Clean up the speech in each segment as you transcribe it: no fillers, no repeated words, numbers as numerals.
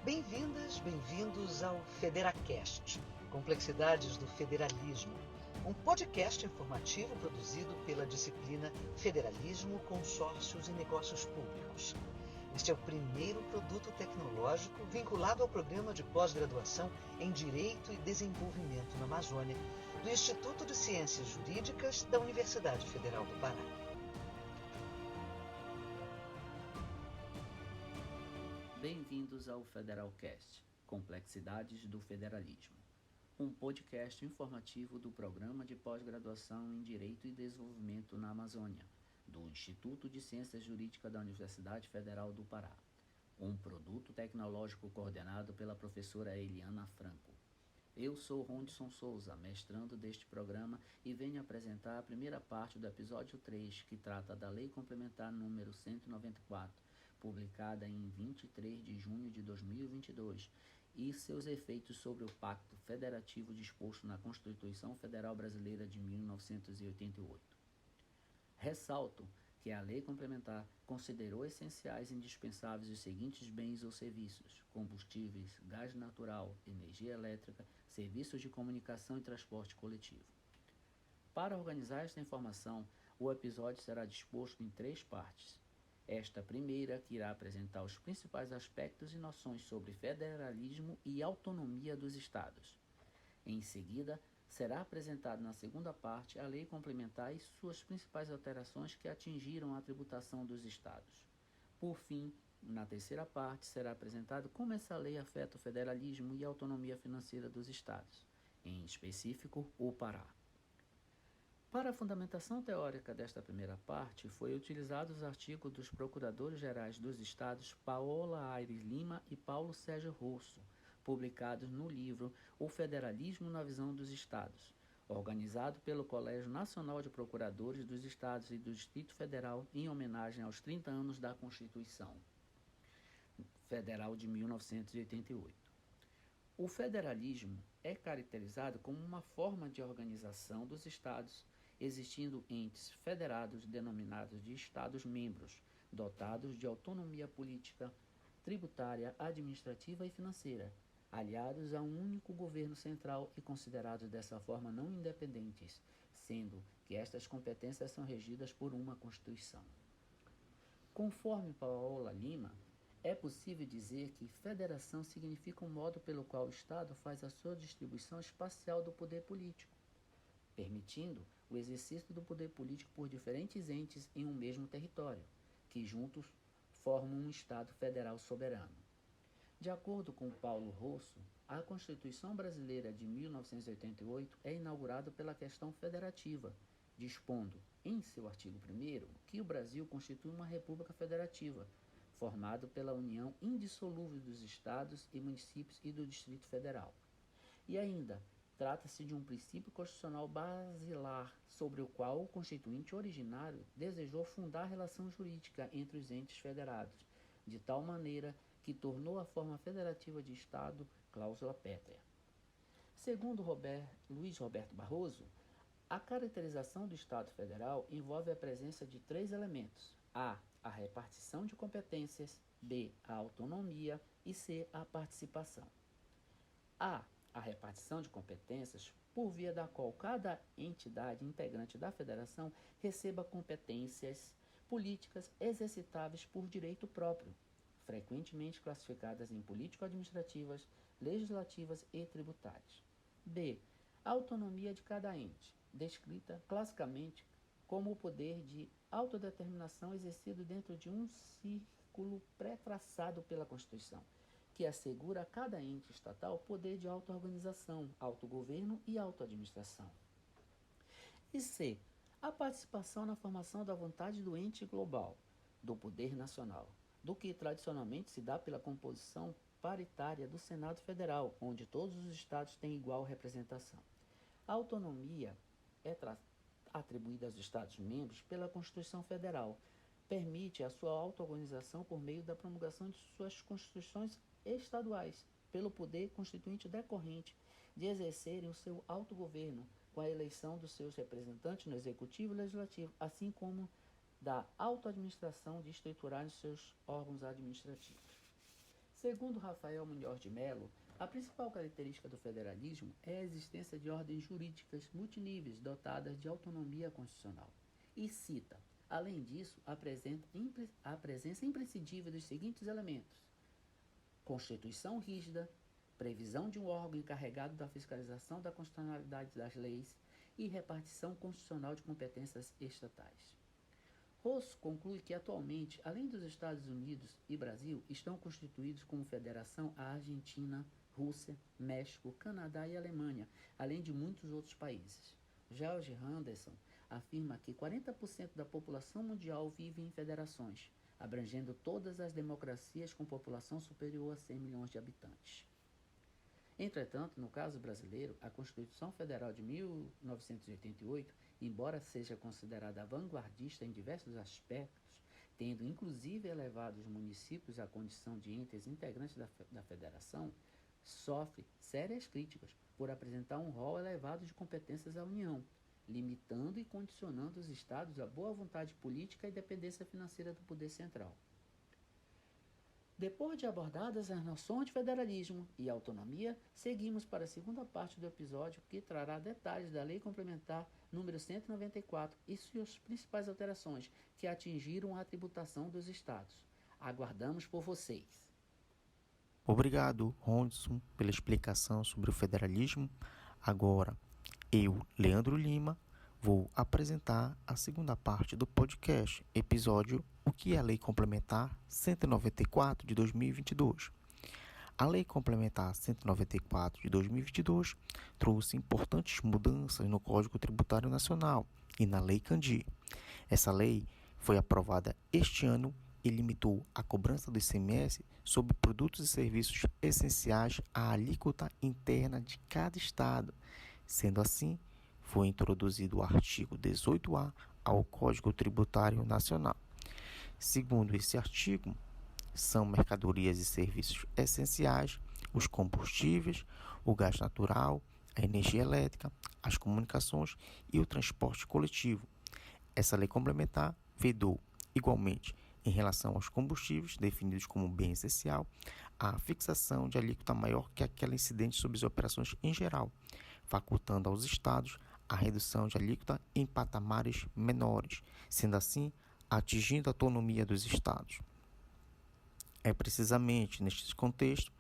Bem-vindas, bem-vindos ao Federacast, Complexidades do Federalismo, um podcast informativo produzido pela disciplina Federalismo, Consórcios e Negócios Públicos. Este é o primeiro produto tecnológico vinculado ao programa de pós-graduação em Direito e Desenvolvimento na Amazônia, do Instituto de Ciências Jurídicas da Universidade Federal do Pará. Bem-vindos ao Federalcast, Complexidades do Federalismo, um podcast informativo do Programa de Pós-Graduação em Direito e Desenvolvimento na Amazônia, do Instituto de Ciências Jurídicas da Universidade Federal do Pará, um produto tecnológico coordenado pela professora Eliana Franco. Eu sou Rondson Souza, mestrando deste programa, e venho apresentar a primeira parte do episódio 3, que trata da Lei Complementar número 194, publicada em 23 de junho de 2022, e seus efeitos sobre o Pacto Federativo disposto na Constituição Federal Brasileira de 1988. Ressalto que a Lei Complementar considerou essenciais e indispensáveis os seguintes bens ou serviços: combustíveis, gás natural, energia elétrica, serviços de comunicação e transporte coletivo. Para organizar esta informação, o episódio será disposto em 3 partes. Esta primeira, que irá apresentar os principais aspectos e noções sobre federalismo e autonomia dos Estados. Em seguida, será apresentada na segunda parte a Lei Complementar e suas principais alterações que atingiram a tributação dos Estados. Por fim, na terceira parte, será apresentado como essa lei afeta o federalismo e a autonomia financeira dos Estados, em específico, o Pará. Para a fundamentação teórica desta primeira parte, foi utilizado os artigos dos Procuradores-Gerais dos Estados Paola Aires Lima e Paulo Sérgio Rosso, publicados no livro O Federalismo na Visão dos Estados, organizado pelo Colégio Nacional de Procuradores dos Estados e do Distrito Federal em homenagem aos 30 anos da Constituição Federal de 1988. O federalismo é caracterizado como uma forma de organização dos Estados, existindo entes federados denominados de Estados-membros, dotados de autonomia política, tributária, administrativa e financeira, aliados a um único governo central e considerados dessa forma não independentes, sendo que estas competências são regidas por uma Constituição. Conforme Paola Lima, é possível dizer que federação significa um modo pelo qual o Estado faz a sua distribuição espacial do poder político, permitindo o exercício do poder político por diferentes entes em um mesmo território, que juntos formam um Estado federal soberano. De acordo com Paulo Rosso, a Constituição Brasileira de 1988 é inaugurada pela questão federativa, dispondo, em seu artigo 1º, que o Brasil constitui uma república federativa, formado pela união indissolúvel dos estados e municípios e do Distrito Federal. E ainda, trata-se de um princípio constitucional basilar sobre o qual o constituinte originário desejou fundar a relação jurídica entre os entes federados, de tal maneira que tornou a forma federativa de Estado cláusula pétrea. Segundo Luiz Roberto Barroso, a caracterização do Estado Federal envolve a presença de 3 elementos: a repartição de competências, b, a autonomia e c, a participação. A repartição de competências, por via da qual cada entidade integrante da federação receba competências políticas exercitáveis por direito próprio, frequentemente classificadas em político-administrativas, legislativas e tributárias. B. A autonomia de cada ente, descrita classicamente como o poder de autodeterminação exercido dentro de um círculo pré-traçado pela Constituição, que assegura a cada ente estatal poder de auto-organização, autogoverno e auto-administração. E C. A participação na formação da vontade do ente global, do poder nacional, do que tradicionalmente se dá pela composição paritária do Senado Federal, onde todos os estados têm igual representação. A autonomia é atribuída aos Estados-membros pela Constituição Federal, permite a sua auto-organização por meio da promulgação de suas constituições estaduais, pelo poder constituinte decorrente de exercerem o seu autogoverno com a eleição dos seus representantes no Executivo e Legislativo, assim como da auto-administração de estruturarem seus órgãos administrativos. Segundo Rafael Munhoz de Mello, a principal característica do federalismo é a existência de ordens jurídicas multiníveis dotadas de autonomia constitucional. E cita, além disso, a presença imprescindível dos seguintes elementos: Constituição rígida, previsão de um órgão encarregado da fiscalização da constitucionalidade das leis e repartição constitucional de competências estatais. Rosso conclui que, atualmente, além dos Estados Unidos e Brasil, estão constituídos como federação a Argentina, Rússia, México, Canadá e Alemanha, além de muitos outros países. George Henderson afirma que 40% da população mundial vive em federações, abrangendo todas as democracias com população superior a 100 milhões de habitantes. Entretanto, no caso brasileiro, a Constituição Federal de 1988, embora seja considerada vanguardista em diversos aspectos, tendo inclusive elevado os municípios à condição de entes integrantes da federação, sofre sérias críticas por apresentar um rol elevado de competências à União, limitando e condicionando os estados à boa vontade política e dependência financeira do poder central. Depois de abordadas as noções de federalismo e autonomia, seguimos para a segunda parte do episódio, que trará detalhes da Lei Complementar número 194 e suas principais alterações que atingiram a tributação dos estados. Aguardamos por vocês. Obrigado, Ronson, pela explicação sobre o federalismo. Agora, eu, Leandro Lima, vou apresentar a segunda parte do podcast, episódio O que é a Lei Complementar 194 de 2022. A Lei Complementar 194 de 2022 trouxe importantes mudanças no Código Tributário Nacional e na Lei Candir. Essa lei foi aprovada este ano e limitou a cobrança do ICMS sobre produtos e serviços essenciais à alíquota interna de cada estado. Sendo assim, foi introduzido o artigo 18A ao Código Tributário Nacional. Segundo esse artigo, são mercadorias e serviços essenciais os combustíveis, o gás natural, a energia elétrica, as comunicações e o transporte coletivo. Essa lei complementar vedou, igualmente, em relação aos combustíveis definidos como bem essencial, a fixação de alíquota maior que aquela incidente sobre as operações em geral, facultando aos estados a redução de alíquota em patamares menores, sendo assim, atingindo a autonomia dos estados. É precisamente neste contexto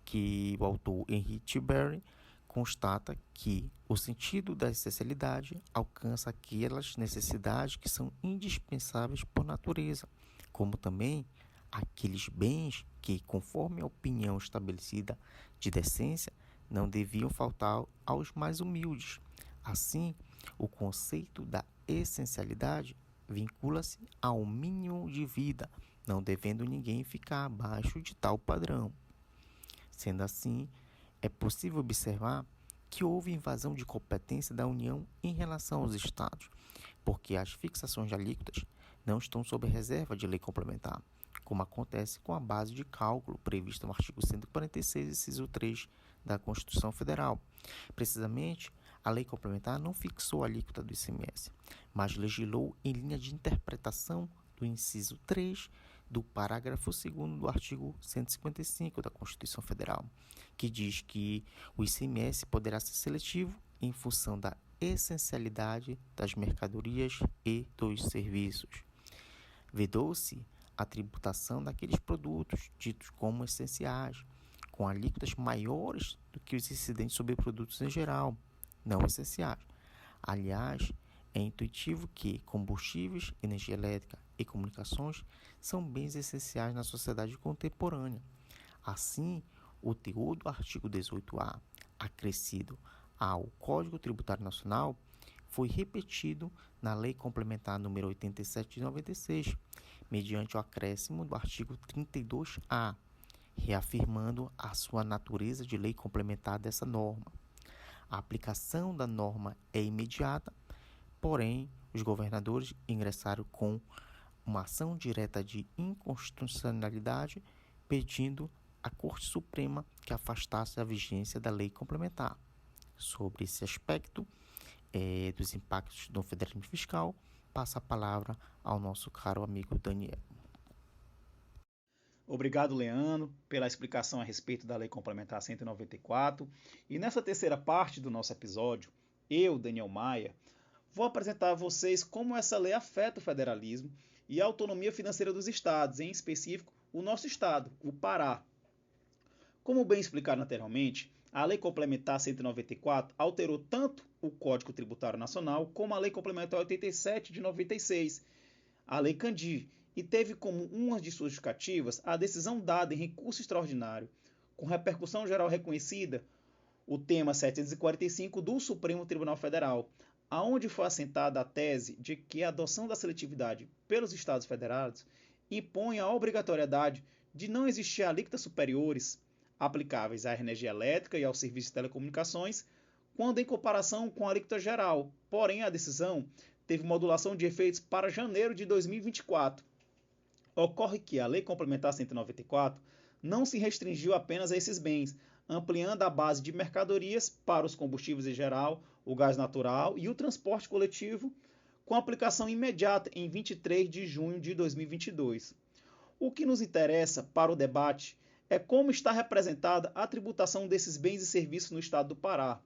que o autor Henry Tillberry constata que o sentido da essencialidade alcança aquelas necessidades que são indispensáveis por natureza, como também aqueles bens que, conforme a opinião estabelecida de decência, não deviam faltar aos mais humildes. Assim, o conceito da essencialidade vincula-se ao mínimo de vida, não devendo ninguém ficar abaixo de tal padrão. Sendo assim, é possível observar que houve invasão de competência da União em relação aos estados, porque as fixações de alíquotas não estão sob reserva de lei complementar, como acontece com a base de cálculo prevista no artigo 146, inciso 3 da Constituição Federal. Precisamente, a lei complementar não fixou a alíquota do ICMS, mas legislou em linha de interpretação do inciso 3 do parágrafo 2º do artigo 155 da Constituição Federal, que diz que o ICMS poderá ser seletivo em função da essencialidade das mercadorias e dos serviços. Vedou-se a tributação daqueles produtos ditos como essenciais, com alíquotas maiores do que os incidentes sobre produtos em geral, não essenciais. Aliás, é intuitivo que combustíveis, energia elétrica e comunicações são bens essenciais na sociedade contemporânea. Assim, o teor do artigo 18A, acrescido ao Código Tributário Nacional, foi repetido na Lei Complementar número 87 de 96, mediante o acréscimo do artigo 32A, reafirmando a sua natureza de lei complementar dessa norma. A aplicação da norma é imediata, porém, os governadores ingressaram com uma ação direta de inconstitucionalidade, pedindo à Corte Suprema que afastasse a vigência da lei complementar. Sobre esse aspecto dos impactos do federalismo fiscal, passa a palavra ao nosso caro amigo Daniel. Obrigado, Leandro, pela explicação a respeito da Lei Complementar 194. E nessa terceira parte do nosso episódio, eu, Daniel Maia, vou apresentar a vocês como essa lei afeta o federalismo e a autonomia financeira dos estados, em específico o nosso estado, o Pará. Como bem explicado anteriormente, a Lei Complementar 194 alterou tanto o Código Tributário Nacional como a Lei Complementar 87 de 96, a Lei Candir, e teve como uma de suas justificativas a decisão dada em recurso extraordinário, com repercussão geral reconhecida, o tema 745 do Supremo Tribunal Federal, aonde foi assentada a tese de que a adoção da seletividade pelos Estados Federados impõe a obrigatoriedade de não existir alíquotas superiores aplicáveis à energia elétrica e aos serviços de telecomunicações, quando em comparação com a alíquota geral. Porém, a decisão teve modulação de efeitos para janeiro de 2024. Ocorre que a Lei Complementar 194 não se restringiu apenas a esses bens, ampliando a base de mercadorias para os combustíveis em geral, o gás natural e o transporte coletivo, com aplicação imediata em 23 de junho de 2022. O que nos interessa para o debate é como está representada a tributação desses bens e serviços no estado do Pará.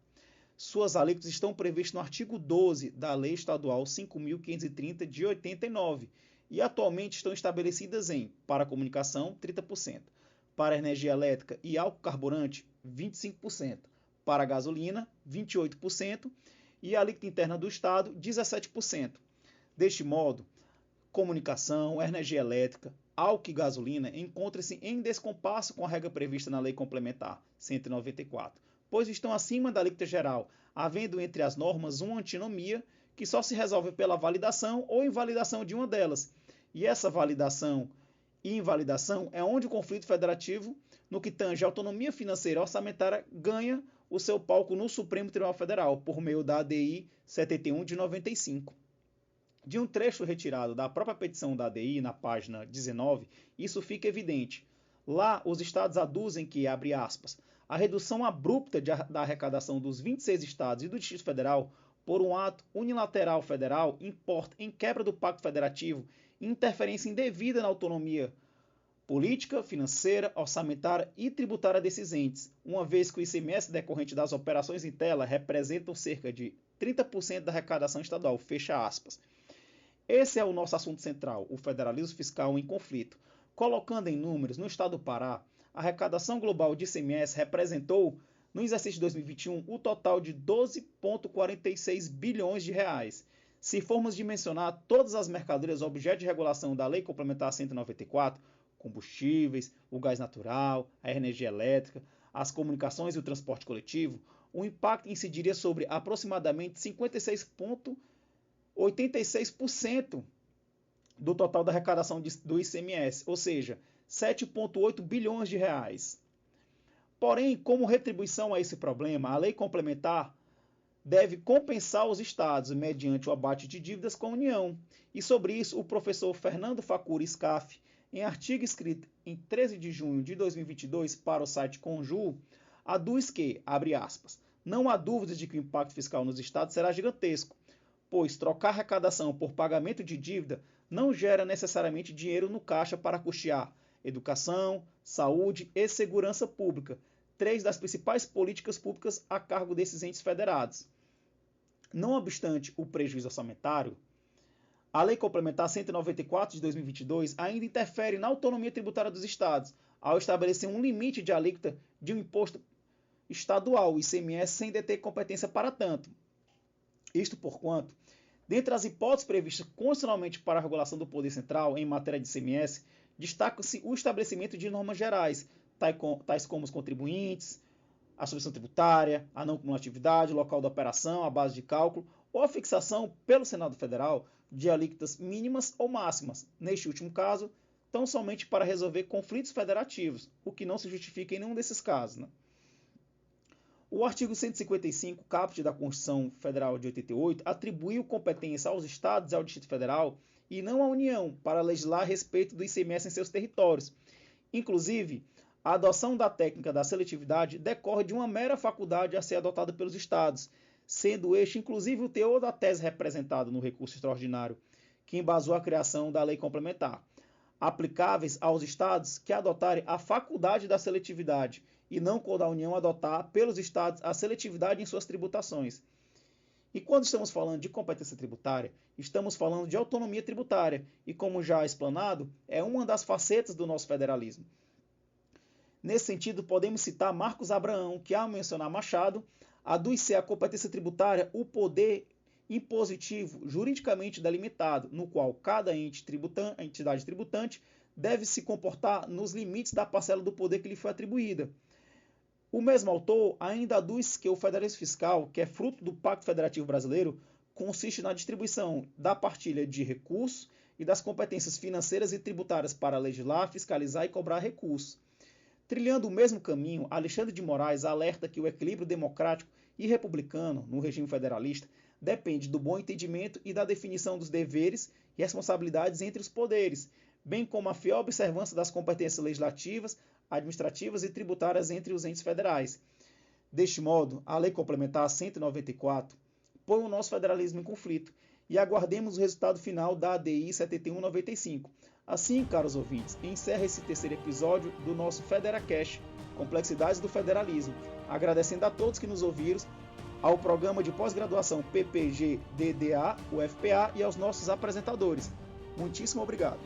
Suas alíquotas estão previstas no artigo 12 da Lei Estadual 5.530 de 89 e atualmente estão estabelecidas em, para a comunicação, 30%, para a energia elétrica e álcool carburante, 25%, para a gasolina, 28% e a alíquota interna do estado, 17%. Deste modo, comunicação, energia elétrica, álcool e gasolina encontram-se em descompasso com a regra prevista na Lei Complementar 194, pois estão acima da alíquota geral, havendo entre as normas uma antinomia que só se resolve pela validação ou invalidação de uma delas. E essa validação e invalidação é onde o conflito federativo, no que tange a autonomia financeira orçamentária, ganha o seu palco no Supremo Tribunal Federal, por meio da ADI 71 de 95. De um trecho retirado da própria petição da ADI, na página 19, isso fica evidente. Lá, os estados aduzem que, abre aspas, a redução abrupta da arrecadação dos 26 estados e do Distrito Federal por um ato unilateral federal importa em quebra do Pacto Federativo e interferência indevida na autonomia política, financeira, orçamentária e tributária desses entes, uma vez que o ICMS decorrente das operações em tela representam cerca de 30% da arrecadação estadual, fecha aspas. Esse é o nosso assunto central, o federalismo fiscal em conflito. Colocando em números, no estado do Pará, a arrecadação global de ICMS representou, no exercício de 2021, o total de 12,46 bilhões de reais. Se formos dimensionar todas as mercadorias objeto de regulação da Lei Complementar 194, combustíveis, o gás natural, a energia elétrica, as comunicações e o transporte coletivo, o impacto incidiria sobre aproximadamente 86% do total da arrecadação do ICMS, ou seja, 7,8 bilhões de reais. Porém, como retribuição a esse problema, a lei complementar deve compensar os estados mediante o abate de dívidas com a União. E sobre isso, o professor Fernando Facuri Scaff, em artigo escrito em 13 de junho de 2022 para o site Conju, aduz que, abre aspas, não há dúvidas de que o impacto fiscal nos estados será gigantesco, pois trocar arrecadação por pagamento de dívida não gera necessariamente dinheiro no caixa para custear educação, saúde e segurança pública, três das principais políticas públicas a cargo desses entes federados. Não obstante o prejuízo orçamentário, a Lei Complementar 194 de 2022 ainda interfere na autonomia tributária dos estados, ao estabelecer um limite de alíquota de um imposto estadual, o ICMS, sem deter competência para tanto. Isto porquanto, dentre as hipóteses previstas constitucionalmente para a regulação do poder central em matéria de ICMS, destaca-se o estabelecimento de normas gerais, tais como os contribuintes, a subvenção tributária, a não cumulatividade, o local da operação, a base de cálculo, ou a fixação pelo Senado Federal de alíquotas mínimas ou máximas, neste último caso, tão somente para resolver conflitos federativos, o que não se justifica em nenhum desses casos, né? O artigo 155, caput da Constituição Federal de 88, atribuiu competência aos estados e ao Distrito Federal e não à União para legislar a respeito do ICMS em seus territórios. Inclusive, a adoção da técnica da seletividade decorre de uma mera faculdade a ser adotada pelos estados, sendo este inclusive o teor da tese representada no recurso extraordinário, que embasou a criação da lei complementar. aplicáveis aos estados que adotarem a faculdade da seletividade e não quando a União adotar pelos estados a seletividade em suas tributações. E quando estamos falando de competência tributária, estamos falando de autonomia tributária, e como já explanado, é uma das facetas do nosso federalismo. Nesse sentido, podemos citar Marcos Abraão, que, ao mencionar Machado, aduz ser a competência tributária o poder impositivo juridicamente delimitado, no qual cada entidade tributante deve se comportar nos limites da parcela do poder que lhe foi atribuída. O mesmo autor ainda aduz que o federalismo fiscal, que é fruto do Pacto Federativo Brasileiro, consiste na distribuição da partilha de recursos e das competências financeiras e tributárias para legislar, fiscalizar e cobrar recursos. Trilhando o mesmo caminho, Alexandre de Moraes alerta que o equilíbrio democrático e republicano no regime federalista depende do bom entendimento e da definição dos deveres e responsabilidades entre os poderes, bem como a fiel observância das competências legislativas, administrativas e tributárias entre os entes federais. Deste modo, a Lei Complementar 194 põe o nosso federalismo em conflito e aguardemos o resultado final da ADI 7195. Assim, caros ouvintes, encerra esse terceiro episódio do nosso FederaCast, Complexidades do Federalismo, agradecendo a todos que nos ouviram, ao programa de pós-graduação PPG-DDA, UFPA, e aos nossos apresentadores. Muitíssimo obrigado.